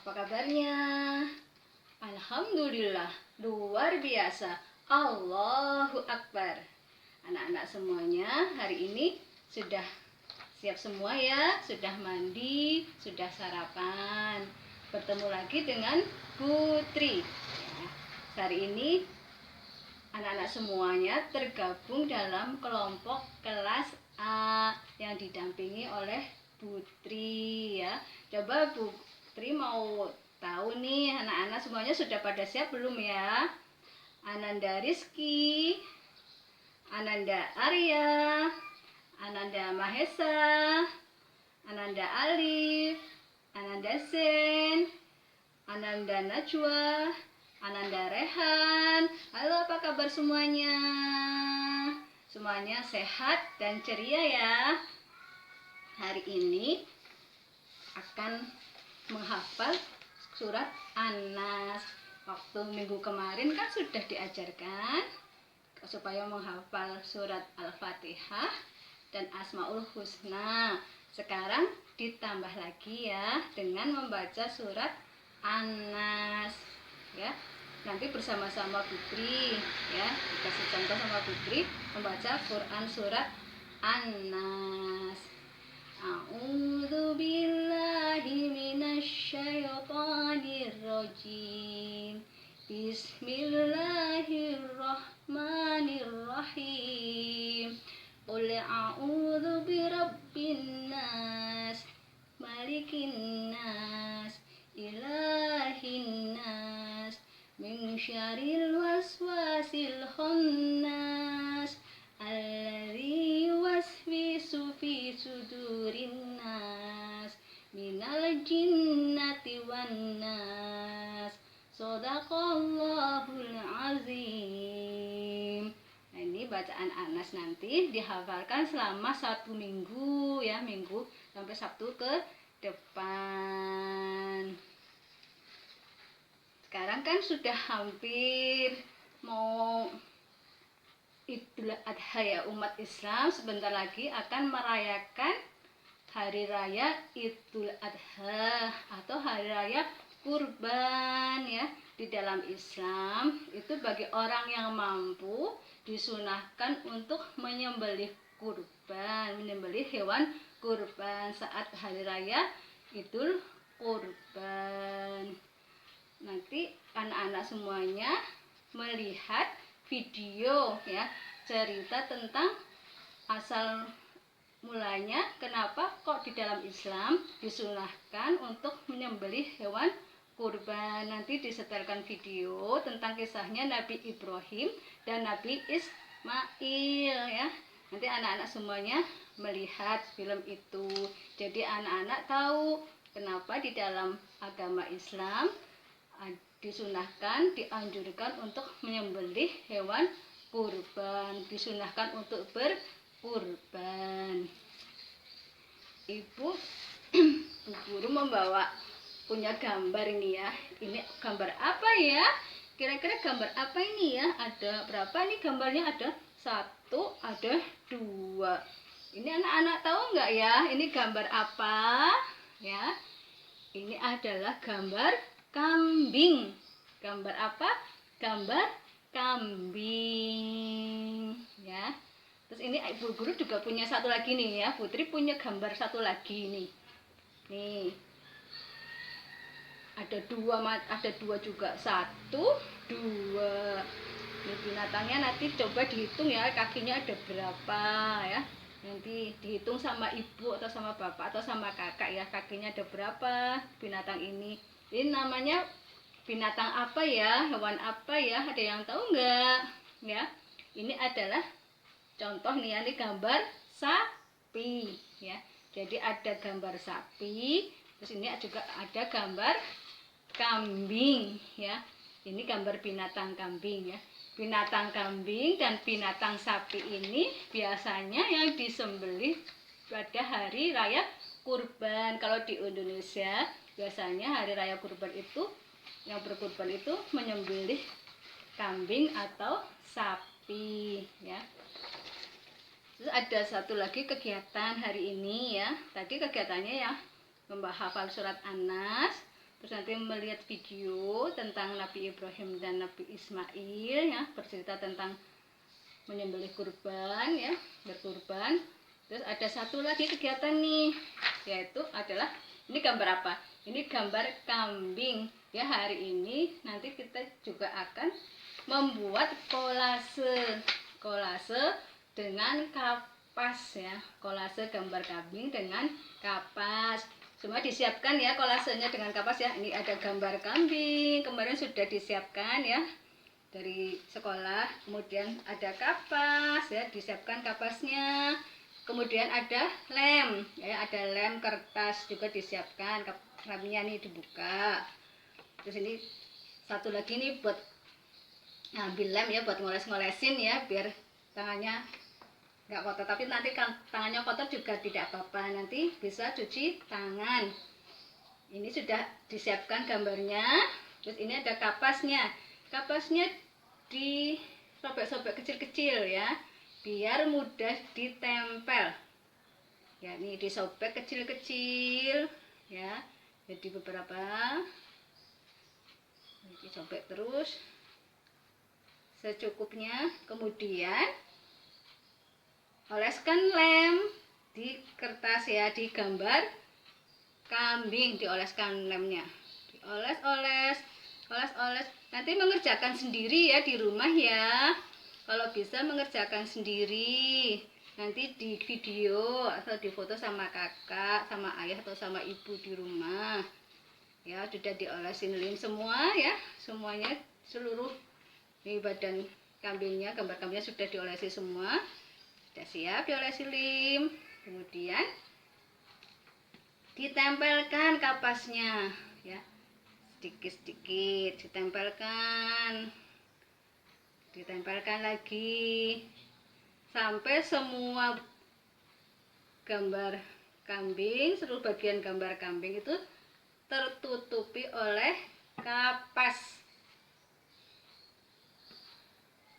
Apa kabarnya? Alhamdulillah, luar biasa. Allahu Akbar. Anak-anak semuanya hari ini sudah siap semua ya? Sudah mandi, sudah sarapan. Bertemu lagi dengan Putri ya. Hari ini anak-anak semuanya tergabung dalam kelompok kelas A yang didampingi oleh Putri ya. Coba Putri mau tahu nih, anak-anak semuanya sudah pada siap belum ya? Ananda Rizky, Ananda Arya, Ananda Mahesa, Ananda Alif, Ananda Sen, Ananda Najwa, Ananda Rehan. Halo, apa kabar semuanya? Semuanya sehat dan ceria ya. Hari ini akan menghafal surat An-Nas. Waktu minggu kemarin kan sudah diajarkan supaya menghafal surat Al-Fatihah dan Asmaul Husna. Sekarang ditambah lagi ya dengan membaca surat An-Nas ya. Nanti bersama-sama Putri ya, dikasih contoh sama Putri membaca Quran surat An-Nas. A'udzu billahi minasyaitonir rajim. Bismillahirrahmanirrahim. Qul a'udzu birabbin nas, malikin nas, ilahin nas, min syarril waswasil khannas, alladzi yuwaswisu fi sudurin nas, minal jinnati wan nas. Shadaqallahul azim. Nah, ini bacaan Anas nanti dihafalkan selama 1 minggu ya, minggu sampai Sabtu ke depan. Sekarang kan sudah hampir mau Idul Adha ya, umat Islam sebentar lagi akan merayakan hari raya Idul Adha atau hari raya kurban ya. Di dalam Islam itu bagi orang yang mampu disunahkan untuk menyembelih kurban, menyembelih hewan kurban saat hari raya Idul Kurban. Nanti anak-anak semuanya melihat video ya, cerita tentang asal mulanya kenapa kok di dalam Islam disunahkan untuk menyembelih hewan kurban. Nanti disetelkan video tentang kisahnya Nabi Ibrahim dan Nabi Ismail ya. Nanti anak-anak semuanya melihat film itu. Jadi anak-anak tahu kenapa di dalam agama Islam disunahkan, dianjurkan untuk menyembelih hewan kurban, disunahkan untuk berkurban. Ibu Bu Guru membawa punya gambar ini ya. Ini gambar apa ya? Kira-kira gambar apa ini ya? Ada berapa nih gambarnya? Ada 1, ada 2. Ini anak-anak tahu nggak ya? Ini gambar apa? Ya. Ini adalah gambar kambing. Gambar apa? Gambar kambing ya. Terus ini Ibu Guru juga punya satu lagi nih ya. Putri punya gambar satu lagi nih. Nih. Ada 2 juga. 1, 2. Ini binatangnya nanti coba dihitung ya, kakinya ada berapa ya. Nanti dihitung sama ibu atau sama bapak atau sama kakak ya, kakinya ada berapa binatang ini. Ini namanya binatang apa ya, hewan apa ya, ada yang tahu nggak ya? Ini adalah contoh nih ya, ini gambar sapi ya. Jadi ada gambar sapi, terus ini juga ada gambar kambing ya. Ini gambar binatang kambing ya. Binatang kambing dan binatang sapi ini biasanya yang disembelih pada hari raya kurban. Kalau di Indonesia biasanya hari raya kurban itu yang berkurban itu menyembelih kambing atau sapi ya. Terus ada satu lagi kegiatan hari ini ya. Tadi kegiatannya ya menghafal surat An-Nas, terus nanti melihat video tentang Nabi Ibrahim dan Nabi Ismail ya, bercerita tentang menyembelih kurban ya, berkurban. Terus ada satu lagi kegiatan nih, yaitu adalah ini gambar apa? Ini gambar kambing ya. Hari ini nanti kita juga akan membuat kolase dengan kapas ya, kolase gambar kambing dengan kapas. Semua disiapkan ya kolasenya dengan kapas ya. Ini ada gambar kambing, kemarin sudah disiapkan ya dari sekolah. Kemudian ada kapas ya, disiapkan kapasnya. Kemudian ada lem ya, ada lem kertas juga disiapkan, lemnya nih dibuka. Terus ini satu lagi nih buat ngambil lem ya, buat ngoles-ngolesin ya, biar tangannya nggak kotor. Tapi nanti kalau tangannya kotor juga tidak apa-apa, nanti bisa cuci tangan. Ini sudah disiapkan gambarnya. Terus ini ada kapasnya. Kapasnya disobek-sobek kecil-kecil ya, biar mudah ditempel ya. Ini disobek kecil-kecil ya, jadi beberapa disobek terus secukupnya. Kemudian oleskan lem di kertas ya, di gambar kambing dioleskan lemnya, dioles-oles, oles-oles. Nanti mengerjakan sendiri ya di rumah ya, kalau bisa mengerjakan sendiri. Nanti di video atau di foto sama kakak, sama ayah atau sama ibu di rumah ya. Sudah diolesin lem semua ya, semuanya, seluruh ini badan kambingnya, gambar kambingnya sudah diolesi semua, sudah siap diolesi lem. Kemudian ditempelkan kapasnya ya, sedikit-sedikit ditempelkan lagi sampai semua gambar kambing, seluruh bagian gambar kambing itu tertutupi oleh kapas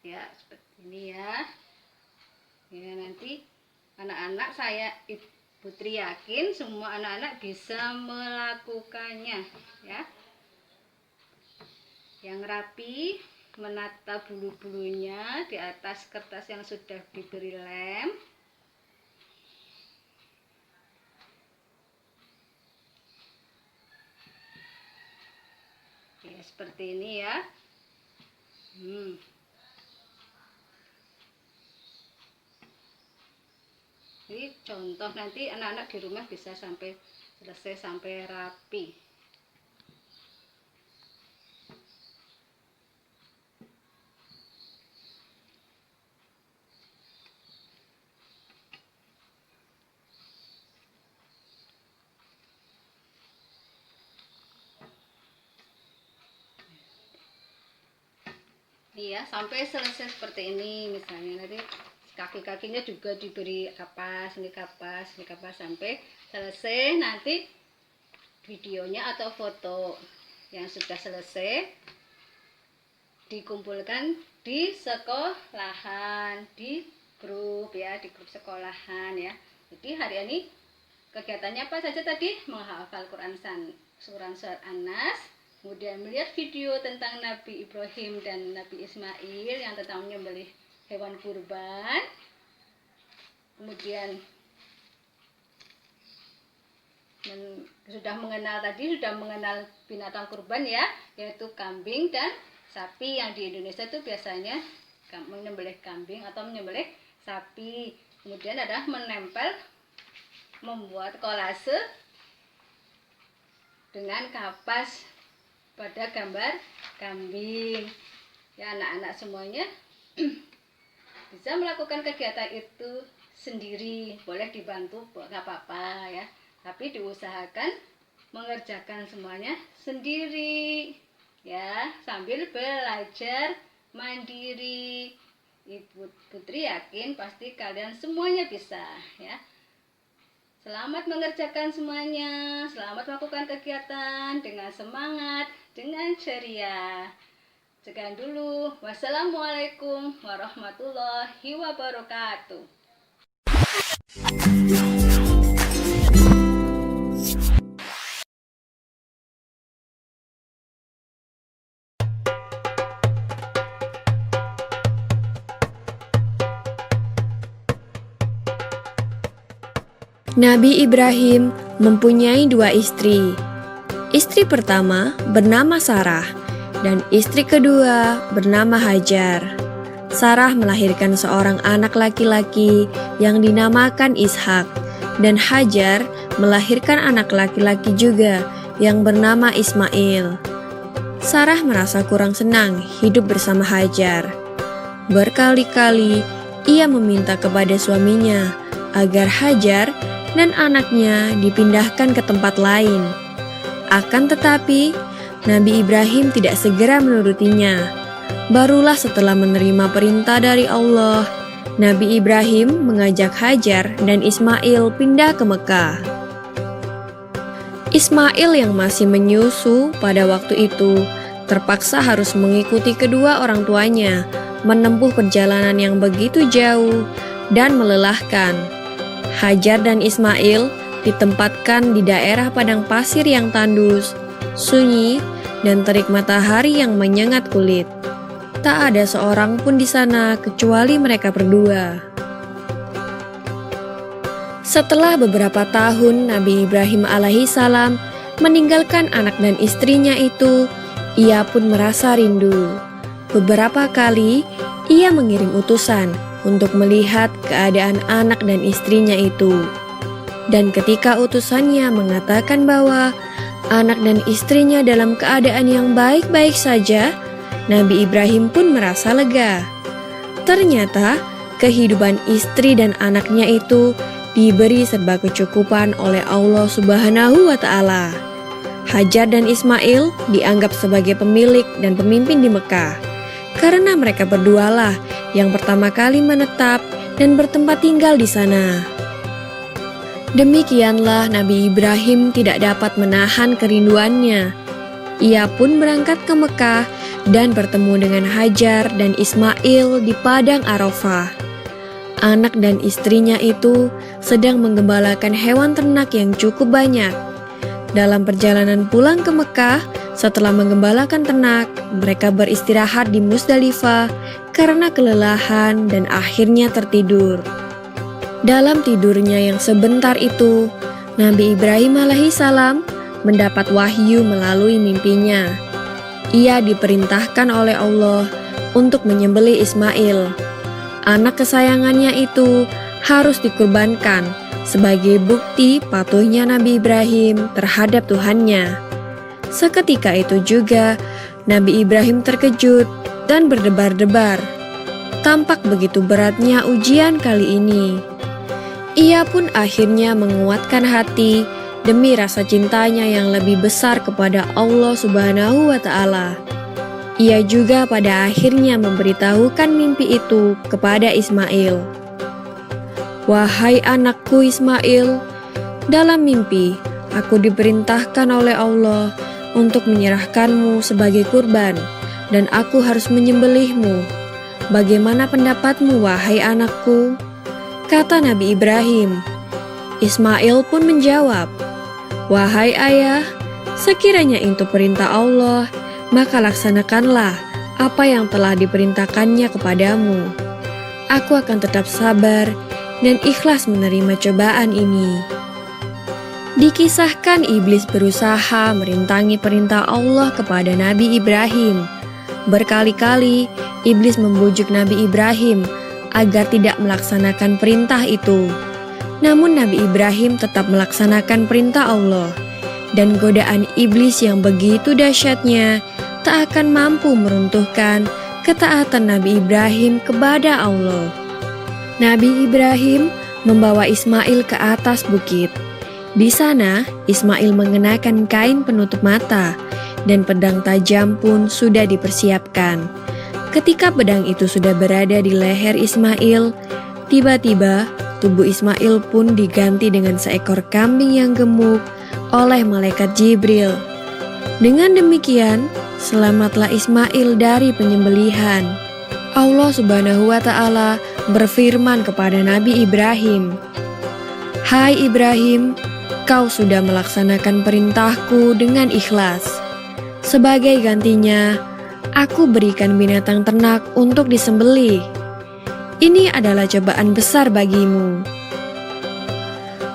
ya, seperti ini ya. Ya, nanti anak-anak, saya Putri yakin semua anak-anak bisa melakukannya ya. Yang rapi, menata bulu-bulunya di atas kertas yang sudah diberi lem. Ya, seperti ini ya. Ini contoh, nanti anak-anak di rumah bisa sampai selesai, sampai rapi. Iya, sampai selesai seperti ini. Misalnya nanti kaki-kakinya juga diberi kapas, ini kapas, ini kapas, sampai selesai. Nanti videonya atau foto yang sudah selesai dikumpulkan di sekolahan, di grup ya, di grup sekolahan ya. Jadi hari ini kegiatannya apa saja tadi? Menghafal Quran surat An-Nas, kemudian melihat video tentang Nabi Ibrahim dan Nabi Ismail yang tentang menyembelih hewan kurban. Kemudian sudah mengenal binatang kurban ya, yaitu kambing dan sapi. Yang di Indonesia itu biasanya menyembelih kambing atau menyembelih sapi. Kemudian adalah membuat kolase dengan kapas pada gambar kambing ya. Anak-anak semuanya bisa melakukan kegiatan itu sendiri, boleh dibantu nggak apa-apa ya, tapi diusahakan mengerjakan semuanya sendiri ya, sambil belajar mandiri. Ibu Putri yakin pasti kalian semuanya bisa ya. Selamat mengerjakan semuanya, selamat melakukan kegiatan dengan semangat, dengan ceria. Sekian dulu. Wassalamualaikum warahmatullahi wabarakatuh. Nabi Ibrahim mempunyai 2 istri. Istri pertama bernama Sarah dan istri kedua bernama Hajar. Sarah melahirkan seorang anak laki-laki yang dinamakan Ishak, dan Hajar melahirkan anak laki-laki juga yang bernama Ismail. Sarah merasa kurang senang hidup bersama Hajar. Berkali-kali ia meminta kepada suaminya agar Hajar dan anaknya dipindahkan ke tempat lain. Akan tetapi, Nabi Ibrahim tidak segera menurutinya. Barulah setelah menerima perintah dari Allah, Nabi Ibrahim mengajak Hajar dan Ismail pindah ke Mekah. Ismail yang masih menyusu pada waktu itu terpaksa harus mengikuti kedua orang tuanya menempuh perjalanan yang begitu jauh dan melelahkan. Hajar dan Ismail ditempatkan di daerah padang pasir yang tandus, sunyi, dan terik matahari yang menyengat kulit. Tak ada seorang pun di sana kecuali mereka berdua. Setelah beberapa tahun Nabi Ibrahim alaihissalam meninggalkan anak dan istrinya itu, ia pun merasa rindu. Beberapa kali ia mengirim utusan untuk melihat keadaan anak dan istrinya itu. Dan ketika utusannya mengatakan bahwa anak dan istrinya dalam keadaan yang baik-baik saja, Nabi Ibrahim pun merasa lega. Ternyata kehidupan istri dan anaknya itu diberi serba kecukupan oleh Allah Subhanahu wa Ta'ala. Hajar dan Ismail dianggap sebagai pemilik dan pemimpin di Mekah, karena mereka berdualah yang pertama kali menetap dan bertempat tinggal di sana. Demikianlah Nabi Ibrahim tidak dapat menahan kerinduannya. Ia pun berangkat ke Mekah dan bertemu dengan Hajar dan Ismail di padang Arafah. Anak dan istrinya itu sedang menggembalakan hewan ternak yang cukup banyak. Dalam perjalanan pulang ke Mekah, setelah menggembalakan ternak, mereka beristirahat di Musdalifah karena kelelahan dan akhirnya tertidur. Dalam tidurnya yang sebentar itu, Nabi Ibrahim alaihissalam mendapat wahyu melalui mimpinya. Ia diperintahkan oleh Allah untuk menyembelih Ismail. Anak kesayangannya itu harus dikurbankan sebagai bukti patuhnya Nabi Ibrahim terhadap Tuhannya. Seketika itu juga, Nabi Ibrahim terkejut dan berdebar-debar. Tampak begitu beratnya ujian kali ini. Ia pun akhirnya menguatkan hati demi rasa cintanya yang lebih besar kepada Allah Subhanahu wa Ta'ala. Ia juga pada akhirnya memberitahukan mimpi itu kepada Ismail. "Wahai anakku Ismail, dalam mimpi aku diperintahkan oleh Allah untuk menyerahkanmu sebagai kurban, dan aku harus menyembelihmu. Bagaimana pendapatmu, wahai anakku?" Kata Nabi Ibrahim. Ismail pun menjawab, "Wahai ayah, sekiranya itu perintah Allah, maka laksanakanlah apa yang telah diperintahkannya kepadamu. Aku akan tetap sabar dan ikhlas menerima cobaan ini." Dikisahkan iblis berusaha merintangi perintah Allah kepada Nabi Ibrahim. Berkali-kali iblis membujuk Nabi Ibrahim agar tidak melaksanakan perintah itu. Namun Nabi Ibrahim tetap melaksanakan perintah Allah, dan godaan iblis yang begitu dahsyatnya tak akan mampu meruntuhkan ketaatan Nabi Ibrahim kepada Allah. Nabi Ibrahim membawa Ismail ke atas bukit. Di sana, Ismail mengenakan kain penutup mata dan pedang tajam pun sudah dipersiapkan. Ketika pedang itu sudah berada di leher Ismail, tiba-tiba tubuh Ismail pun diganti dengan seekor kambing yang gemuk oleh malaikat Jibril. Dengan demikian, selamatlah Ismail dari penyembelihan. Allah Subhanahu wa Ta'ala berfirman kepada Nabi Ibrahim, "Hai Ibrahim, kau sudah melaksanakan perintahku dengan ikhlas. Sebagai gantinya, aku berikan binatang ternak untuk disembelih. Ini adalah cobaan besar bagimu."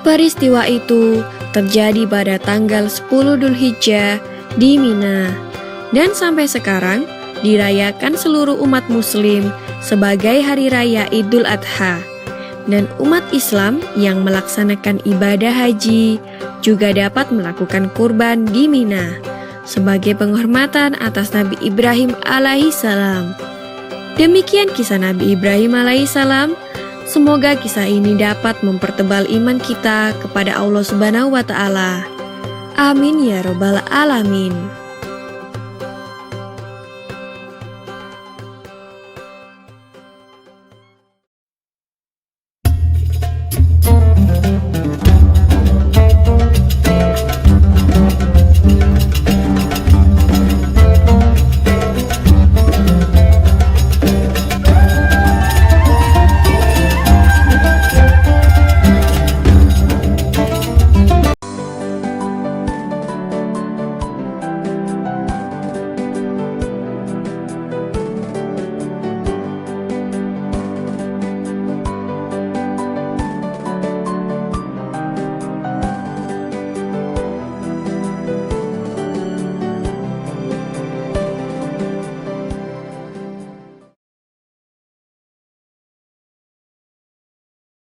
Peristiwa itu terjadi pada tanggal 10 Dzulhijjah di Mina, dan sampai sekarang dirayakan seluruh umat muslim sebagai hari raya Idul Adha. Dan umat Islam yang melaksanakan ibadah haji juga dapat melakukan kurban di Mina sebagai penghormatan atas Nabi Ibrahim alaihissalam. Demikian kisah Nabi Ibrahim alaihissalam. Semoga kisah ini dapat mempertebal iman kita kepada Allah Subhanahu wa Ta'ala. Amin ya Rabbal 'Alamin.